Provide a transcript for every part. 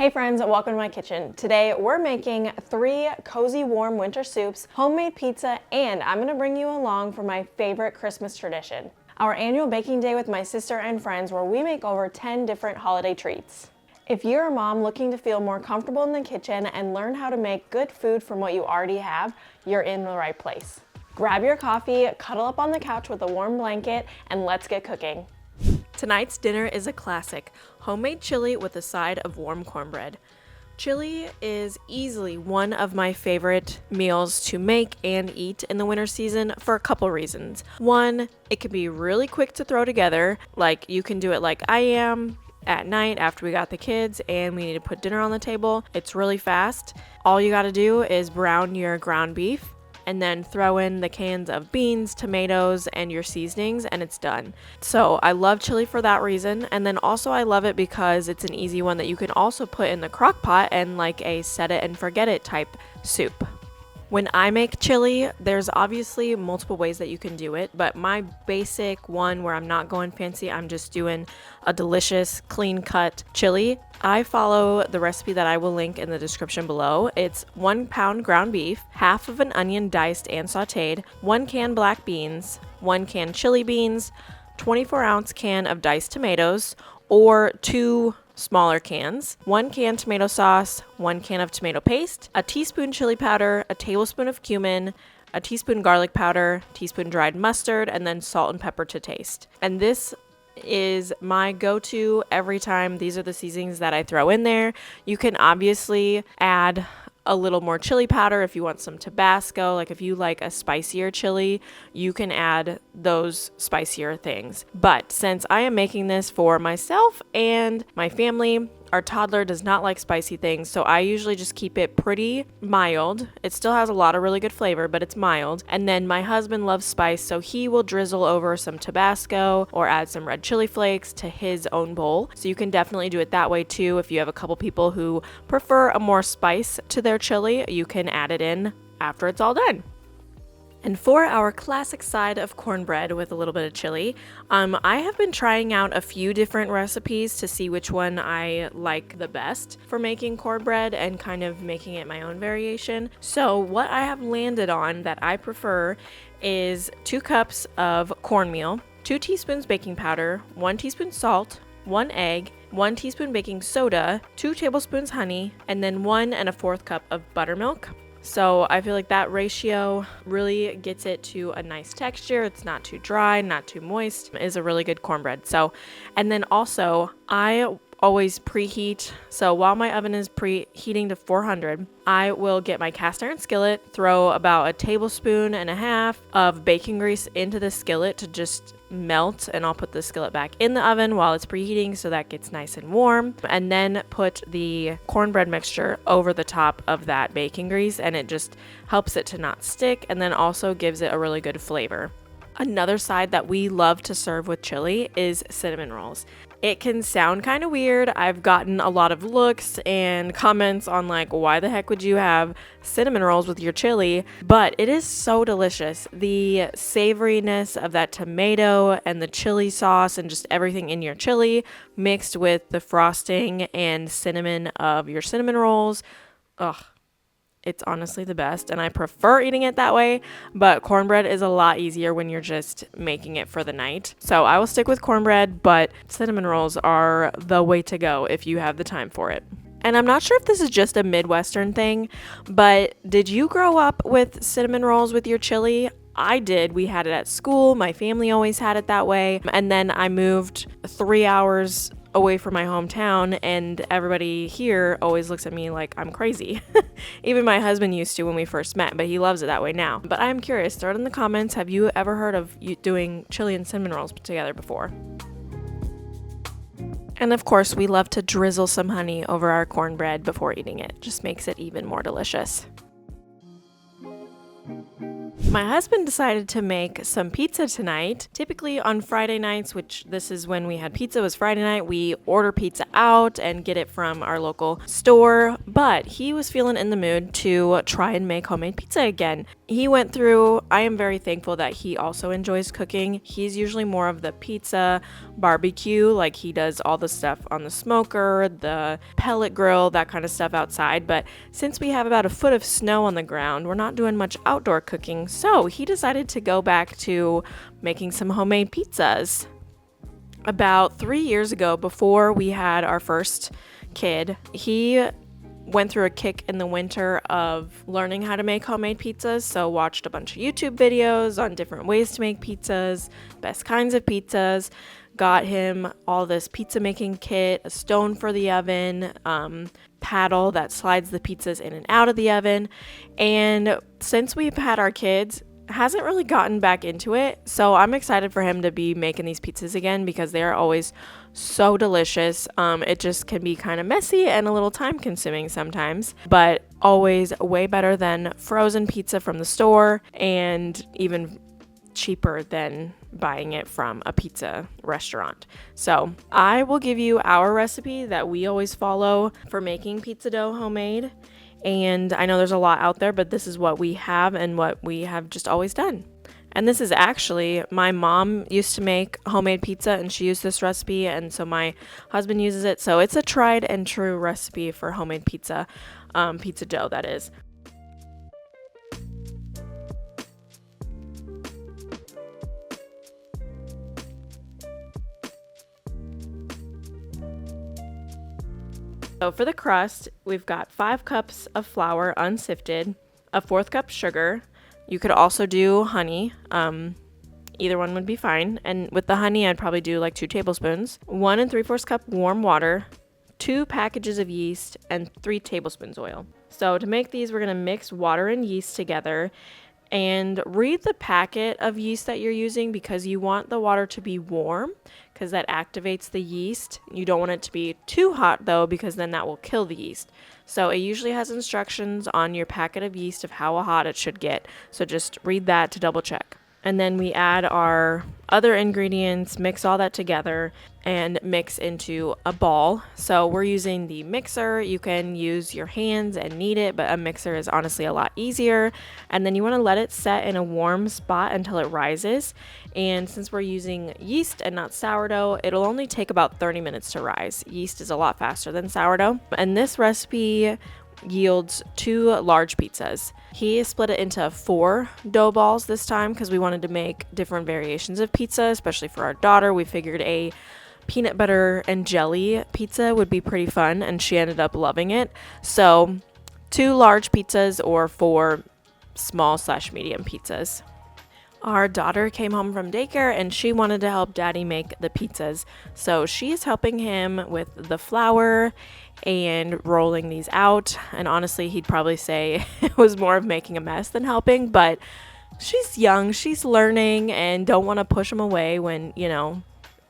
Hey friends, welcome to my kitchen. Today we're making 3 cozy warm winter soups, homemade pizza, and I'm gonna bring you along for my favorite Christmas tradition, our annual baking day with my sister and friends where we make over 10 different holiday treats. If you're a mom looking to feel more comfortable in the kitchen and learn how to make good food from what you already have, you're in the right place. Grab your coffee, cuddle up on the couch with a warm blanket, and let's get cooking. Tonight's dinner is a classic, homemade chili with a side of warm cornbread. Chili is easily one of my favorite meals to make and eat in the winter season for a couple reasons. One, it can be really quick to throw together, like you can do it like I am at night after we got the kids and we need to put dinner on the table. It's really fast. All you gotta do is brown your ground beef and then throw in the cans of beans, tomatoes, and your seasonings, and it's done. So I love chili for that reason, and then also I love it because it's an easy one that you can also put in the crock pot and like a set it and forget it type soup. When I make chili, there's obviously multiple ways that you can do it, but my basic one where I'm not going fancy, I'm just doing a delicious clean cut chili. I follow the recipe that I will link in the description below. It's 1 pound ground beef, half of an onion diced and sauteed, 1 can black beans, 1 can chili beans, 24-ounce can of diced tomatoes, or 2 smaller cans, 1 can tomato sauce, 1 can of tomato paste, a teaspoon chili powder, a tablespoon of cumin, a teaspoon garlic powder, teaspoon dried mustard, and then salt and pepper to taste. And this is my go-to every time. These are the seasonings that I throw in there. You can obviously add a little more chili powder if you want some Tabasco. Like if you like a spicier chili, you can add those spicier things. But since I am making this for myself and my family, our toddler does not like spicy things, so I usually just keep it pretty mild. It still has a lot of really good flavor, but it's mild. And then my husband loves spice, so he will drizzle over some Tabasco or add some red chili flakes to his own bowl. So you can definitely do it that way too. If you have a couple people who prefer a more spice to their chili, you can add it in after it's all done. And for our classic side of cornbread with a little bit of chili, I have been trying out a few different recipes to see which one I like the best for making cornbread and kind of making it my own variation. So what I have landed on that I prefer is 2 cups of cornmeal, 2 teaspoons baking powder, 1 teaspoon salt, 1 egg, 1 teaspoon baking soda, 2 tablespoons honey, and then 1 1/4 cup of buttermilk. So I feel like that ratio really gets it to a nice texture. It's not too dry, not too moist. It is a really good cornbread. So, and then also I always preheat. So while my oven is preheating to 400, I will get my cast iron skillet, throw about 1.5 tablespoons of baking grease into the skillet to just melt, and I'll put the skillet back in the oven while it's preheating so that gets nice and warm, and then put the cornbread mixture over the top of that baking grease, and it just helps it to not stick and then also gives it a really good flavor. Another side that we love to serve with chili is cinnamon rolls. It can sound kind of weird. I've gotten a lot of looks and comments on like, why the heck would you have cinnamon rolls with your chili? But it is so delicious. The savoriness of that tomato and the chili sauce and just everything in your chili mixed with the frosting and cinnamon of your cinnamon rolls. Ugh. It's honestly the best, and I prefer eating it that way, but cornbread is a lot easier when you're just making it for the night. So I will stick with cornbread, but cinnamon rolls are the way to go if you have the time for it. And I'm not sure if this is just a Midwestern thing, but did you grow up with cinnamon rolls with your chili? I did. We had it at school. My family always had it that way. And then I moved 3 hours away from my hometown, and everybody here always looks at me like I'm crazy. Even my husband used to when we first met, but he loves it that way now. But I'm curious, throw it in the comments. Have you ever heard of you doing chili and cinnamon rolls together before? And of course, we love to drizzle some honey over our cornbread before eating it. Just makes it even more delicious. My husband decided to make some pizza tonight. Typically on Friday nights, which this is when we had pizza, was Friday night, we order pizza out and get it from our local store. But he was feeling in the mood to try and make homemade pizza again. He went through, I am very thankful that he also enjoys cooking. He's usually more of the pizza, barbecue. Like, he does all the stuff on the smoker, the pellet grill, that kind of stuff outside. But since we have about a foot of snow on the ground, we're not doing much outdoor cooking. So he decided to go back to making some homemade pizzas. About 3 years ago, before we had our first kid, he went through a kick in the winter of learning how to make homemade pizzas. So watched a bunch of YouTube videos on different ways to make pizzas, best kinds of pizzas, got him all this pizza making kit, a stone for the oven, paddle that slides the pizzas in and out of the oven. And since we've had our kids, hasn't really gotten back into it. So I'm excited for him to be making these pizzas again because they are always so delicious. It just can be kind of messy and a little time consuming sometimes, but always way better than frozen pizza from the store, and even cheaper than buying it from a pizza restaurant. So I will give you our recipe that we always follow for making pizza dough homemade. And I know there's a lot out there, but this is what we have and what we have just always done. And this is actually, my mom used to make homemade pizza and she used this recipe, and so my husband uses it. So it's a tried and true recipe for homemade pizza, pizza dough, that is. So for the crust, we've got 5 cups of flour unsifted, a 1/4 cup sugar. You could also do honey. Either one would be fine. And with the honey, I'd probably do like 2 tablespoons, 1 3/4 cup warm water, 2 packages of yeast, and 3 tablespoons oil. So to make these, we're going to mix water and yeast together. And read the packet of yeast that you're using, because you want the water to be warm because that activates the yeast. You don't want it to be too hot though, because then that will kill the yeast. So it usually has instructions on your packet of yeast of how hot it should get. So just read that to double check. And then we add our other ingredients, mix all that together, and mix into a ball. So we're using the mixer. You can use your hands and knead it, but a mixer is honestly a lot easier. And then you want to let it set in a warm spot until it rises. And since we're using yeast and not sourdough, it'll only take about 30 minutes to rise. Yeast is a lot faster than sourdough. And this recipe yields 2 large pizzas. He split it into 4 dough balls this time because we wanted to make different variations of pizza, especially for our daughter. We figured a peanut butter and jelly pizza would be pretty fun, and she ended up loving it. So 2 large pizzas or 4 small/medium pizzas. Our daughter came home from daycare and she wanted to help Daddy make the pizzas. So she's helping him with the flour and rolling these out. And honestly, he'd probably say it was more of making a mess than helping, but she's young, she's learning, and don't want to push him away when,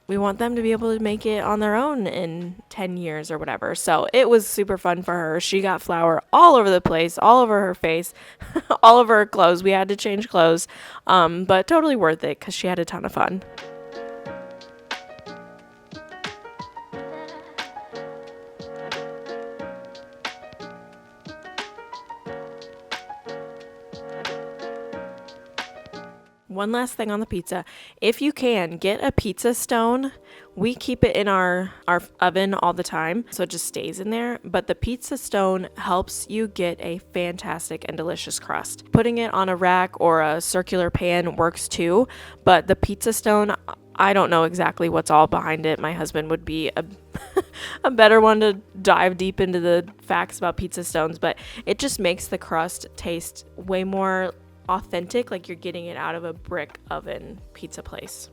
we want them to be able to make it on their own in 10 years or whatever. So it was super fun for her. She got flour all over the place, all over her face, all over her clothes. We had to change clothes, but totally worth it because she had a ton of fun. One last thing on the pizza. If you can, get a pizza stone. We keep it in our oven all the time, so it just stays in there. But the pizza stone helps you get a fantastic and delicious crust. Putting it on a rack or a circular pan works too, but the pizza stone, I don't know exactly what's all behind it. My husband would be a better one to dive deep into the facts about pizza stones, but it just makes the crust taste way more authentic, like you're getting it out of a brick oven pizza place.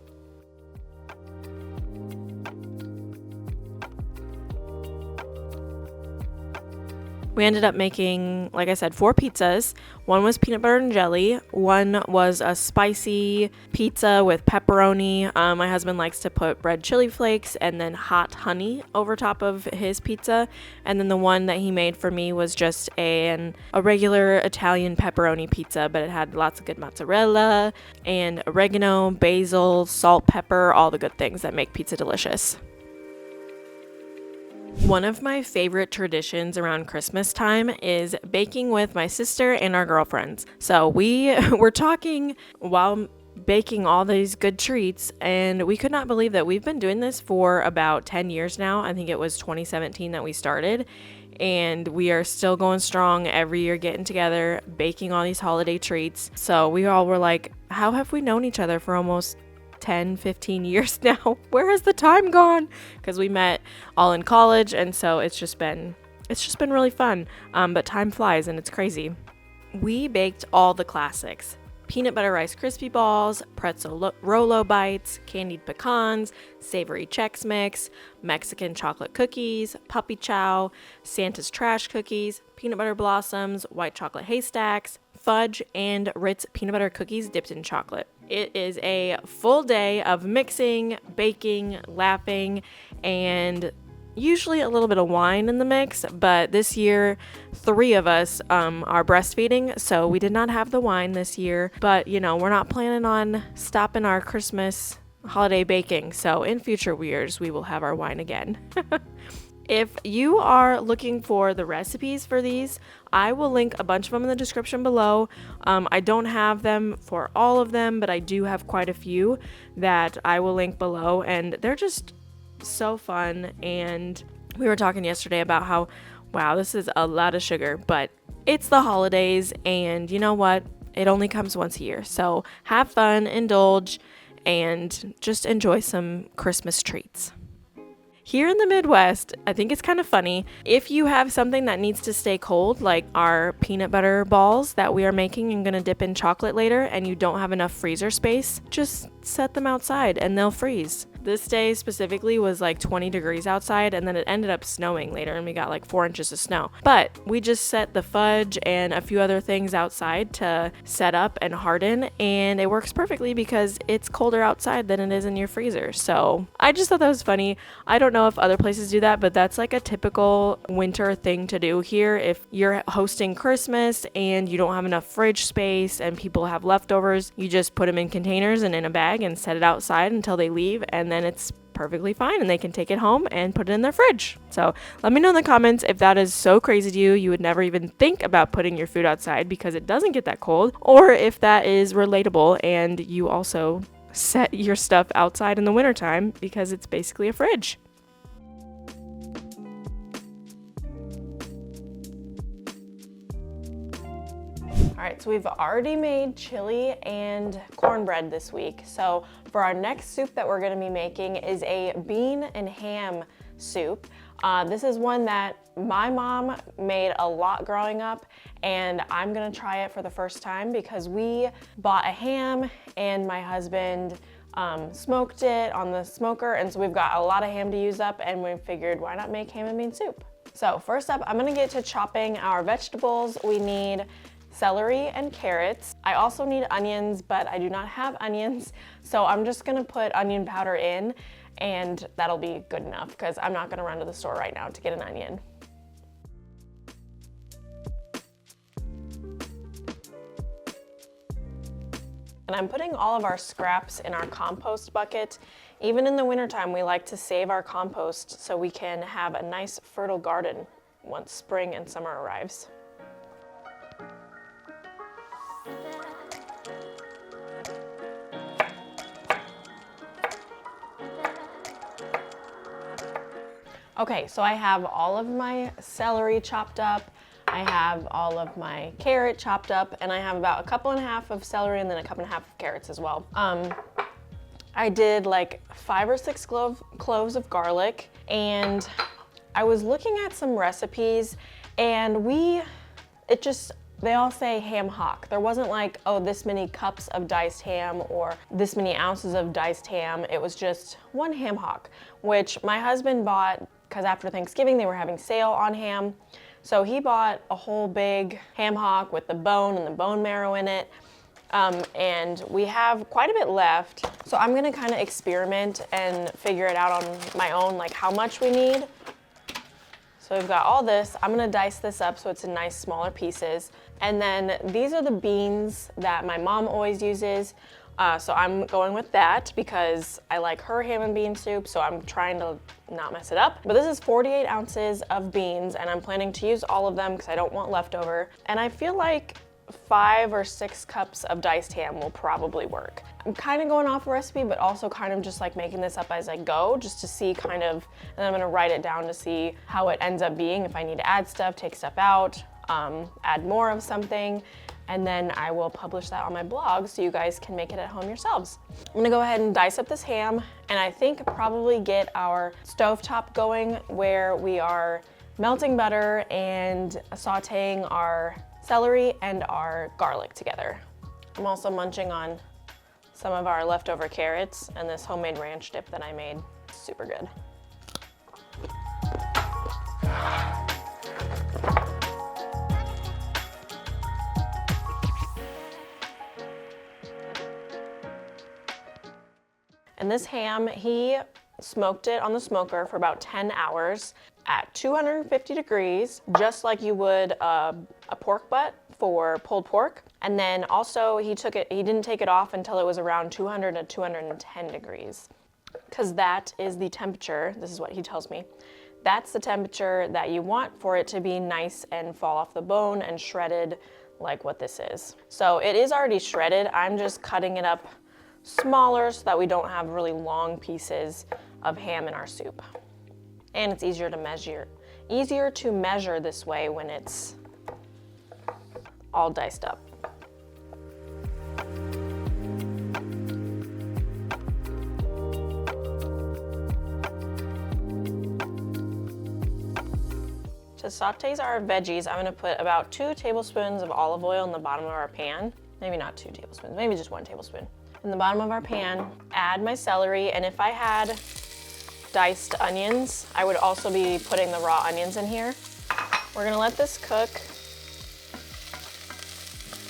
We ended up making, like I said, 4 pizzas. One was peanut butter and jelly. One was a spicy pizza with pepperoni. My husband likes to put red chili flakes and then hot honey over top of his pizza. And then the one that he made for me was just a regular Italian pepperoni pizza, but it had lots of good mozzarella and oregano, basil, salt, pepper, all the good things that make pizza delicious. One of my favorite traditions around Christmas time is baking with my sister and our girlfriends. So we were talking while baking all these good treats, and we could not believe that we've been doing this for about 10 years now. I think it was 2017 that we started, and we are still going strong every year, getting together, baking all these holiday treats. So we all were like, how have we known each other for almost 10, 15 years now? Where has the time gone? Because we met all in college, and so it's just been really fun. But time flies and it's crazy. We baked all the classics: peanut butter Rice Krispie balls, pretzel Rolo bites, candied pecans, savory Chex Mix, Mexican chocolate cookies, puppy chow, Santa's trash cookies, peanut butter blossoms, white chocolate haystacks, fudge, and Ritz peanut butter cookies dipped in chocolate. It is a full day of mixing, baking, laughing, and usually a little bit of wine in the mix, but this year 3 of us are breastfeeding, so we did not have the wine this year. But we're not planning on stopping our Christmas holiday baking, so in future years we will have our wine again. If you are looking for the recipes for these, I will link a bunch of them in the description below. I don't have them for all of them, but I do have quite a few that I will link below, and they're just so fun. And we were talking yesterday about how, wow, this is a lot of sugar, but it's the holidays, and you know what? It only comes once a year. So have fun, indulge, and just enjoy some Christmas treats. Here in the Midwest, I think it's kind of funny. If you have something that needs to stay cold, like our peanut butter balls that we are making and going to dip in chocolate later, and you don't have enough freezer space, just set them outside and they'll freeze. This day specifically was like 20 degrees outside, and then it ended up snowing later and we got like 4 inches of snow. But we just set the fudge and a few other things outside to set up and harden, and it works perfectly because it's colder outside than it is in your freezer. So I just thought that was funny. I don't know if other places do that, but that's like a typical winter thing to do here. If you're hosting Christmas and you don't have enough fridge space and people have leftovers, you just put them in containers and in a bag and set it outside until they leave, and then it's perfectly fine and they can take it home and put it in their fridge. So let me know in the comments if that is so crazy to you would never even think about putting your food outside because it doesn't get that cold, or if that is relatable and you also set your stuff outside in the wintertime because it's basically a fridge. All right, so we've already made chili and cornbread this week. So for our next soup that we're gonna be making is a bean and ham soup. This is one that my mom made a lot growing up, and I'm gonna try it for the first time because we bought a ham and my husband smoked it on the smoker, and so we've got a lot of ham to use up, and we figured why not make ham and bean soup. So first up, I'm gonna get to chopping our vegetables. We need celery and carrots. I also need onions, but I do not have onions, so I'm just gonna put onion powder in, and that'll be good enough because I'm not gonna run to the store right now to get an onion. And I'm putting all of our scraps in our compost bucket. Even in the wintertime, we like to save our compost so we can have a nice fertile garden once spring and summer arrives. Okay, so I have all of my celery chopped up, I have all of my carrot chopped up, and I have about 1.5 cups of celery and then 1.5 cups of carrots as well. I did like 5 or 6 cloves of garlic, and I was looking at some recipes, and they all say ham hock. There wasn't like, oh, this many cups of diced ham or this many ounces of diced ham. It was just 1 ham hock, which my husband bought because after Thanksgiving they were having sale on ham. So he bought a whole big ham hock with the bone and the bone marrow in it. And we have quite a bit left. So I'm gonna kind of experiment and figure it out on my own, like how much we need. So we've got all this. I'm gonna dice this up so it's in nice smaller pieces. And then these are the beans that my mom always uses. So I'm going with that because I like her ham and bean soup, so I'm trying to not mess it up. But this is 48 ounces of beans, and I'm planning to use all of them because I don't want leftover. And I feel like 5 or 6 cups of diced ham will probably work. I'm kind of going off a recipe, but also kind of just like making this up as I go, just to see kind of, and I'm gonna write it down to see how it ends up being, if I need to add stuff, take stuff out, add more of something, and then I will publish that on my blog so you guys can make it at home yourselves. I'm gonna go ahead and dice up this ham, and I think probably get our stovetop going where we are melting butter and sauteing our celery and our garlic together. I'm also munching on some of our leftover carrots and this homemade ranch dip that I made. Super good. And this ham, he smoked it on the smoker for about 10 hours at 250 degrees, just like you would a pork butt for pulled pork. And then also he didn't take it off until it was around 200 to 210 degrees. Because that is the temperature, this is what he tells me, that's the temperature that you want for it to be nice and fall off the bone and shredded like what this is. So it is already shredded, I'm just cutting it up smaller so that we don't have really long pieces of ham in our soup. And it's easier to measure this way when it's all diced up. To saute our veggies, I'm gonna put about 2 tablespoons of olive oil in the bottom of our pan. Maybe not 2 tablespoons, maybe just 1 tablespoon. In the bottom of our pan, add my celery, and if I had diced onions, I would also be putting the raw onions in here. We're gonna let this cook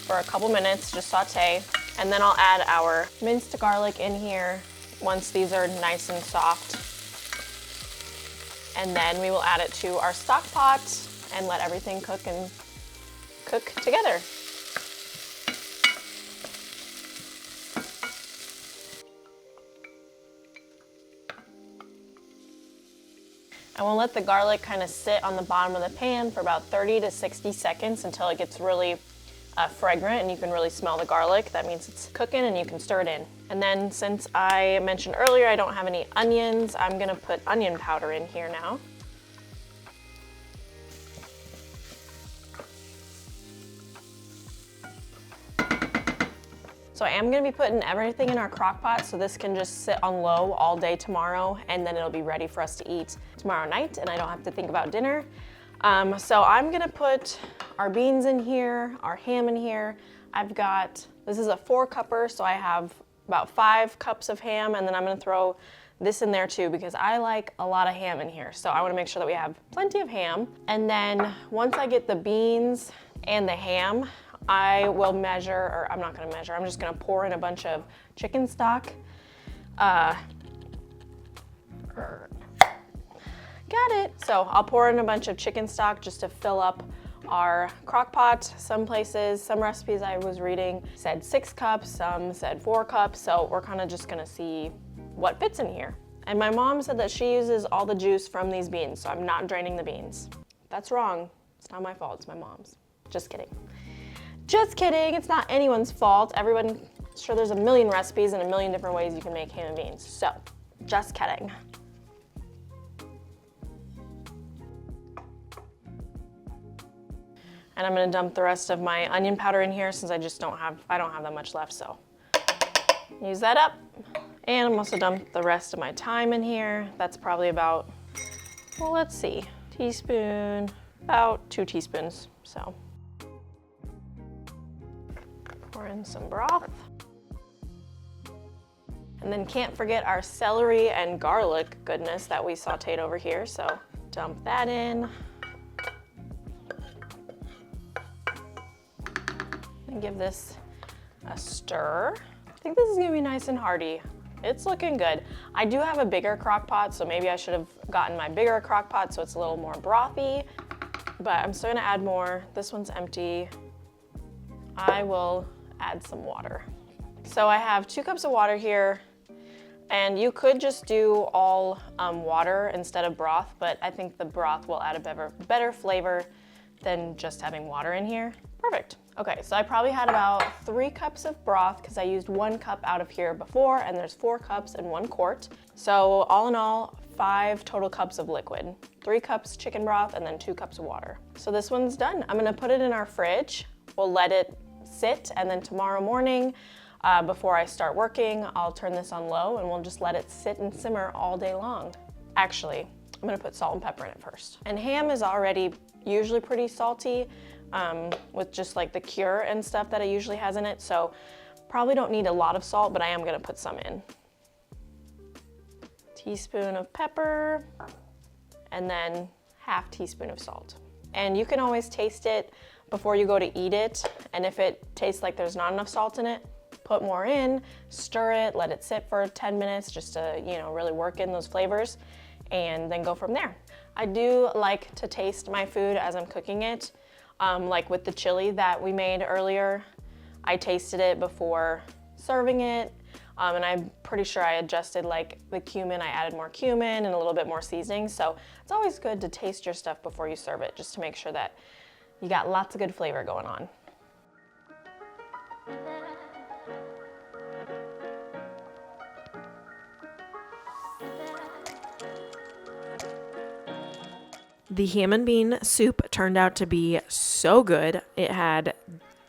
for a couple minutes, just saute, and then I'll add our minced garlic in here once these are nice and soft. And then we will add it to our stock pot and let everything cook together. And we'll let the garlic kind of sit on the bottom of the pan for about 30 to 60 seconds until it gets really fragrant and you can really smell the garlic. That means it's cooking and you can stir it in. And then since I mentioned earlier I don't have any onions, I'm gonna put onion powder in here now. So I am gonna be putting everything in our crock pot so this can just sit on low all day tomorrow and then it'll be ready for us to eat tomorrow night and I don't have to think about dinner. So I'm gonna put our beans in here, our ham in here. This is a 4-cupper, so I have about 5 cups of ham, and then I'm gonna throw this in there too because I like a lot of ham in here. So I wanna make sure that we have plenty of ham. And then once I get the beans and the ham, I will measure, or I'm not gonna measure, I'm just gonna pour in a bunch of chicken stock. Got it. So I'll pour in a bunch of chicken stock just to fill up our crock pot. Some recipes I was reading said 6 cups, some said 4 cups. So we're kind of just gonna see what fits in here. And my mom said that she uses all the juice from these beans, so I'm not draining the beans. That's wrong. It's not my fault, it's my mom's. Just kidding. Just kidding, it's not anyone's fault. Sure there's a million recipes and a million different ways you can make ham and beans. So, just kidding. And I'm gonna dump the rest of my onion powder in here since I don't have that much left, so. Use that up. And I'm also dump the rest of my thyme in here. That's probably about, well, let's see, teaspoon, about 2 teaspoons, so. Pour in some broth. And then can't forget our celery and garlic goodness that we sauteed over here, so dump that in. And give this a stir. I think this is gonna be nice and hearty. It's looking good. I do have a bigger crock pot, so maybe I should have gotten my bigger crock pot so it's a little more brothy, but I'm still gonna add more. This one's empty. I will add some water. So I have 2 cups of water here, and you could just do all water instead of broth, but I think the broth will add a better flavor than just having water in here. Perfect. Okay, so I probably had about 3 cups of broth because I used 1 cup out of here before, and there's 4 cups in 1 quart. So all in all, 5 total cups of liquid. 3 cups chicken broth and then 2 cups of water. So this one's done. I'm gonna put it in our fridge. We'll let it sit, and then tomorrow morning, before I start working, I'll turn this on low and we'll just let it sit and simmer all day long. Actually, I'm gonna put salt and pepper in it first. And ham is already usually pretty salty with just like the cure and stuff that it usually has in it. So probably don't need a lot of salt, but I am gonna put some in. Teaspoon of pepper, and then ½ teaspoon of salt. And you can always taste it before you go to eat it. And if it tastes like there's not enough salt in it, put more in, stir it, let it sit for 10 minutes just to, you know, really work in those flavors, and then go from there. I do like to taste my food as I'm cooking it. Like with the chili that we made earlier, I tasted it before serving it, and I'm pretty sure I adjusted like the cumin. I added more cumin and a little bit more seasoning. So it's always good to taste your stuff before you serve it, just to make sure that you got lots of good flavor going on. The ham and bean soup turned out to be so good. It had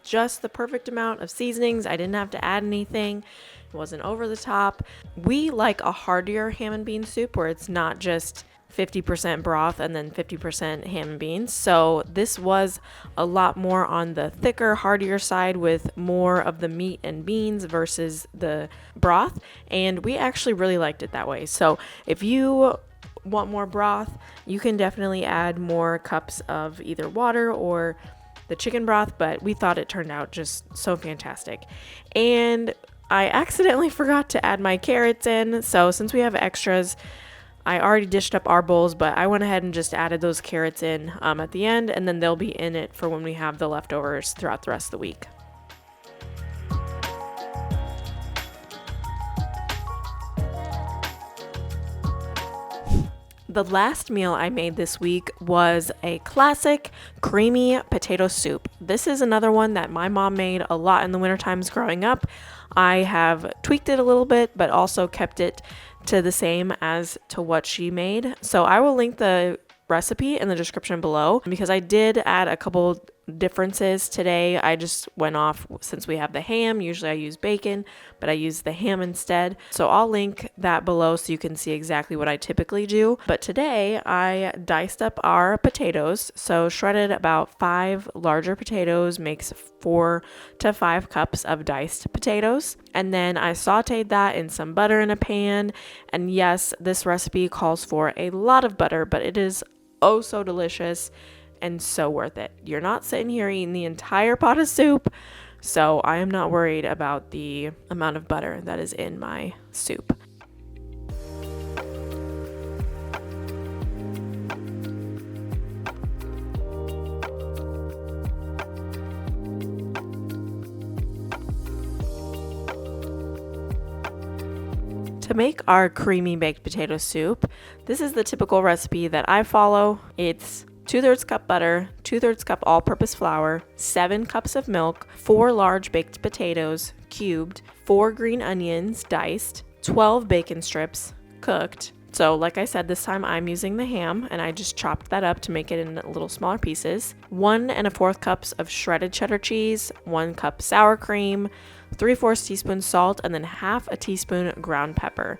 just the perfect amount of seasonings. I didn't have to add anything. It wasn't over the top. We like a heartier ham and bean soup where it's not just 50% broth and then 50% ham and beans. So this was a lot more on the thicker, heartier side with more of the meat and beans versus the broth. And we actually really liked it that way. So if you want more broth, you can definitely add more cups of either water or the chicken broth, but we thought it turned out just so fantastic. And I accidentally forgot to add my carrots in, so since we have extras, I already dished up our bowls, but I went ahead and just added those carrots in at the end, and then they'll be in it for when we have the leftovers throughout the rest of the week. The last meal I made this week was a classic creamy potato soup. This is another one that my mom made a lot in the winter times growing up. I have tweaked it a little bit, but also kept it to the same as to what she made. So I will link the recipe in the description below because I did add a couple differences today. I just went off since we have the ham. Usually I use bacon, but I use the ham instead. So I'll link that below so you can see exactly what I typically do. But today I diced up our potatoes. So shredded about 5 larger potatoes makes 4 to 5 cups of diced potatoes. And then I sauteed that in some butter in a pan. And yes, this recipe calls for a lot of butter, but it is oh so delicious and so worth it. You're not sitting here eating the entire pot of soup, so I am not worried about the amount of butter that is in my soup. To make our creamy baked potato soup, this is the typical recipe that I follow. It's 2/3 cup butter, 2/3 cup all-purpose flour, 7 cups of milk, 4 large baked potatoes cubed, 4 green onions diced, 12 bacon strips cooked. So like I said, this time I'm using the ham and I just chopped that up to make it in little smaller pieces. 1 1/4 cups of shredded cheddar cheese, 1 cup sour cream, 3/4 teaspoon salt, and then ½ a teaspoon ground pepper.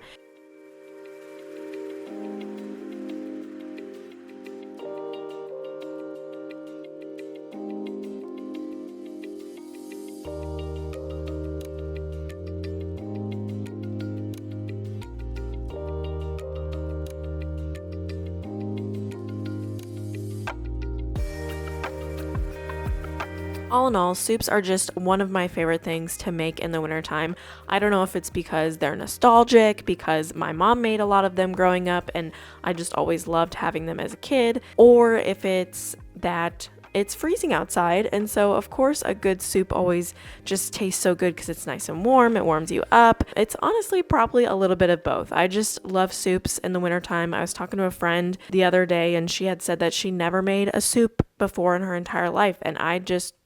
All in all, soups are just one of my favorite things to make in the wintertime. I don't know if it's because they're nostalgic, because my mom made a lot of them growing up and I just always loved having them as a kid, or if it's that it's freezing outside. And so of course a good soup always just tastes so good because it's nice and warm. It warms you up. It's honestly probably a little bit of both. I just love soups in the wintertime. I was talking to a friend the other day and she had said that she never made a soup before in her entire life. And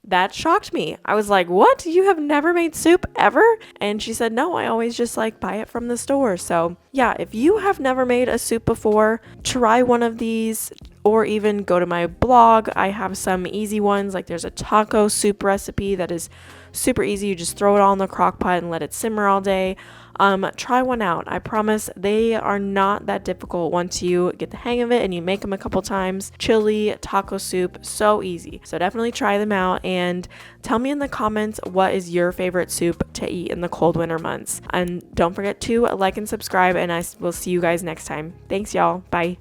that shocked me. I was like, what? You have never made soup ever? And she said, no, I always just like buy it from the store. So yeah, if you have never made a soup before, try one of these, or even go to my blog. I have some easy ones. Like there's a taco soup recipe that is super easy. You just throw it all in the crock pot and let it simmer all day. Try one out. I promise they are not that difficult once you get the hang of it and you make them a couple times. Chili, taco soup, so easy. So definitely try them out and tell me in the comments what is your favorite soup to eat in the cold winter months. And don't forget to like and subscribe, and I will see you guys next time. Thanks, y'all. Bye.